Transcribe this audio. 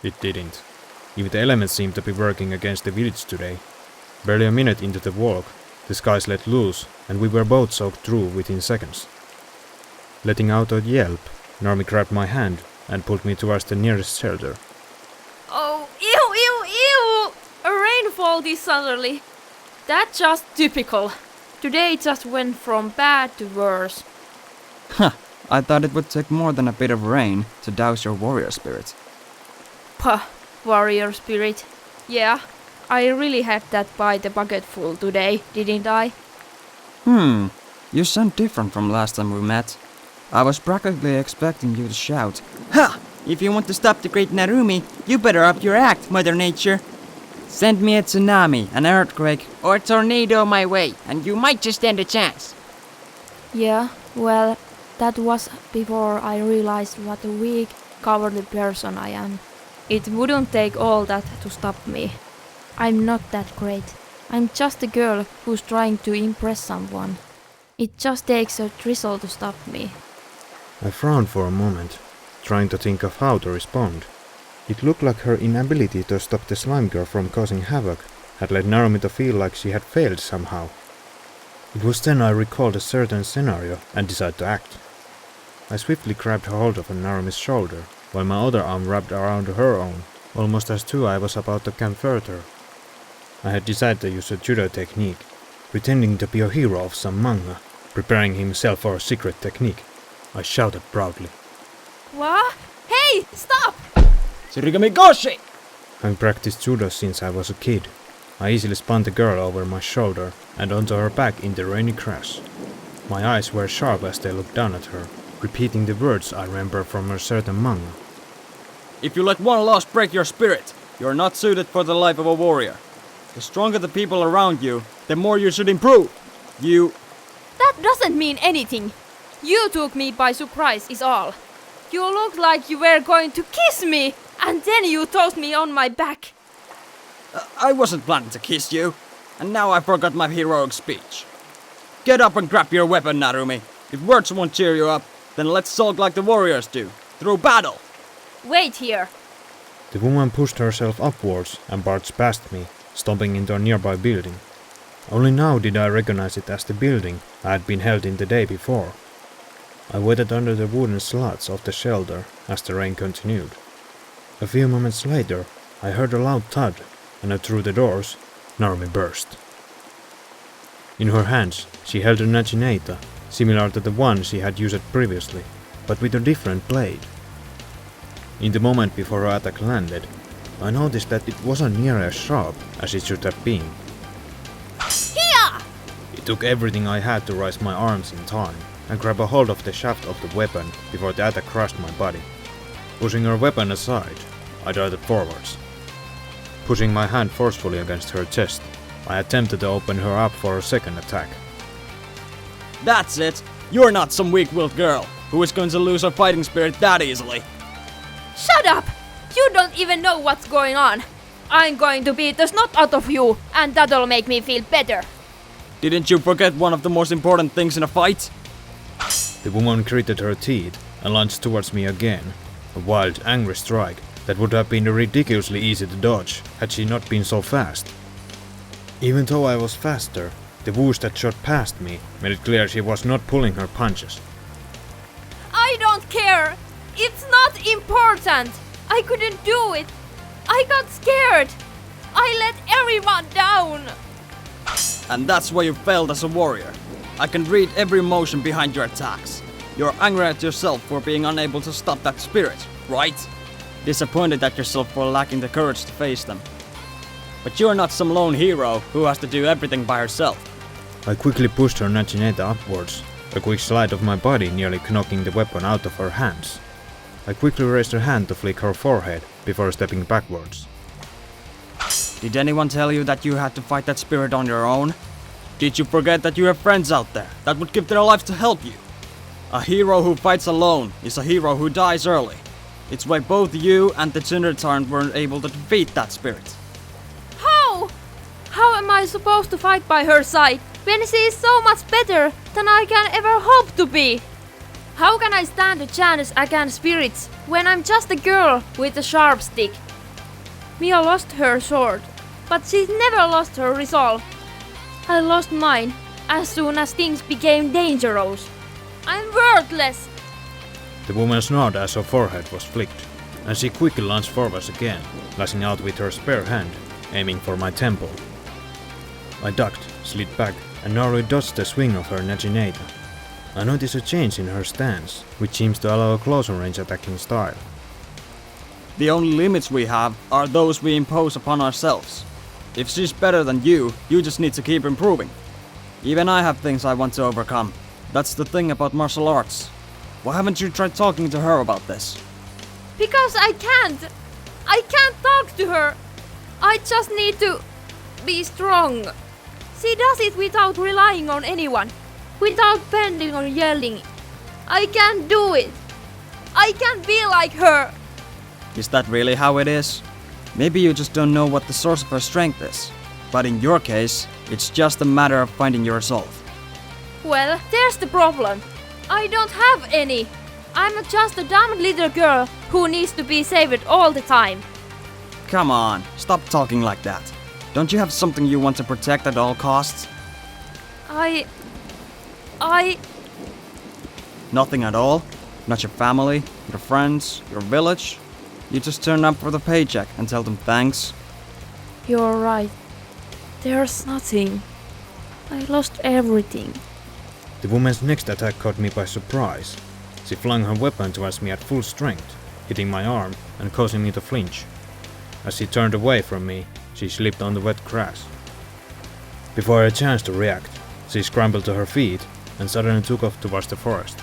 It didn't. Even the elements seemed to be working against the village today. Barely a minute into the walk, the skies let loose, and we were both soaked through within seconds. Letting out a yelp, Narumi grabbed my hand and pulled me towards the nearest shelter. Oh, ew! A rainfall this suddenly. That's just typical. Today it just went from bad to worse. Huh, I thought it would take more than a bit of rain to douse your warrior spirit. Puh, warrior spirit. Yeah, I really had that by the bucketful today, didn't I? You sound different from last time we met. I was practically expecting you to shout, "Ha! If you want to stop the great Narumi, you better up your act, Mother Nature. Send me a tsunami, an earthquake, or a tornado my way, and you might just stand a chance." Yeah, well, that was before I realized what a weak, cowardly person I am. It wouldn't take all that to stop me. I'm not that great. I'm just a girl who's trying to impress someone. It just takes a drizzle to stop me. I frowned for a moment, trying to think of how to respond. It looked like her inability to stop the slime girl from causing havoc had led Narumi to feel like she had failed somehow. It was then I recalled a certain scenario and decided to act. I swiftly grabbed hold of Narumi's shoulder, while my other arm wrapped around her own, almost as though I was about to comfort her. I had decided to use a judo technique, pretending to be a hero of some manga, preparing himself for a secret technique. I shouted proudly. What? Hey, stop! Surigami Goshi! Having practiced judo since I was a kid, I easily spun the girl over my shoulder and onto her back in the rainy crash. My eyes were sharp as they looked down at her, repeating the words I remember from a certain manga. If you let one loss break your spirit, you are not suited for the life of a warrior. The stronger the people around you, the more you should improve. That doesn't mean anything. You took me by surprise is all. You looked like you were going to kiss me, and then you tossed me on my back. I wasn't planning to kiss you, and now I forgot my heroic speech. Get up and grab your weapon, Narumi. If words won't cheer you up, then let's sulk like the warriors do, through battle. Wait here. The woman pushed herself upwards and barged past me, stomping into a nearby building. Only now did I recognize it as the building I had been held in the day before. I waited under the wooden slats of the shelter as the rain continued. A few moments later, I heard a loud thud, and through the doors, Narumi burst. In her hands, she held a naginata, similar to the one she had used previously, but with a different blade. In the moment before her attack landed, I noticed that it wasn't nearly as sharp as it should have been. Here! It took everything I had to raise my arms in time and grab a hold of the shaft of the weapon before the attack crushed my body. Pushing her weapon aside, I darted forwards. Pushing my hand forcefully against her chest, I attempted to open her up for a second attack. That's it. You're not some weak-willed girl who is going to lose her fighting spirit that easily. Shut up! You don't even know what's going on. I'm going to beat the snot out of you, and that'll make me feel better. Didn't you forget one of the most important things in a fight? The woman gritted her teeth and lunged towards me again, a wild, angry strike that would have been ridiculously easy to dodge had she not been so fast. Even though I was faster, the whoosh that shot past me made it clear she was not pulling her punches. I don't care! It's not important! I couldn't do it! I got scared! I let everyone down! And that's why you failed as a warrior. I can read every emotion behind your attacks. You're angry at yourself for being unable to stop that spirit, right? Disappointed at yourself for lacking the courage to face them. But you're not some lone hero who has to do everything by herself. I quickly pushed her naginata upwards, a quick slide of my body nearly knocking the weapon out of her hands. I quickly raised her hand to flick her forehead before stepping backwards. Did anyone tell you that you had to fight that spirit on your own? Did you forget that you have friends out there that would give their lives to help you? A hero who fights alone is a hero who dies early. It's why both you and the Tsundertarn weren't able to defeat that spirit. How? How am I supposed to fight by her side when she is so much better than I can ever hope to be? How can I stand a chance against spirits when I'm just a girl with a sharp stick? Mia lost her sword, but she never lost her resolve. I lost mine as soon as things became dangerous. I'm worthless! The woman snorted as her forehead was flicked, and she quickly lunged forwards again, lashing out with her spare hand, aiming for my temple. I ducked, slid back, and narrowly dodged the swing of her Najinata. I noticed a change in her stance, which seems to allow a closer range attacking style. The only limits we have are those we impose upon ourselves. If she's better than you just need to keep improving. Even I have things I want to overcome. That's the thing about martial arts. Why haven't you tried talking to her about this? Because I can't! I can't talk to her! I just need to be strong. She does it without relying on anyone, without bending or yelling. I can't do it! I can't be like her! Is that really how it is? Maybe you just don't know what the source of her strength is. But in your case, it's just a matter of finding your resolve. Well, there's the problem. I don't have any. I'm just a dumb little girl who needs to be saved all the time. Come on, stop talking like that. Don't you have something you want to protect at all costs? I... Nothing at all? Not your family, your friends, your village? You just turn up for the paycheck and tell them thanks? You're right. There's nothing. I lost everything. The woman's next attack caught me by surprise. She flung her weapon towards me at full strength, hitting my arm and causing me to flinch. As she turned away from me, she slipped on the wet grass. Before I had a chance to react, she scrambled to her feet and suddenly took off towards the forest.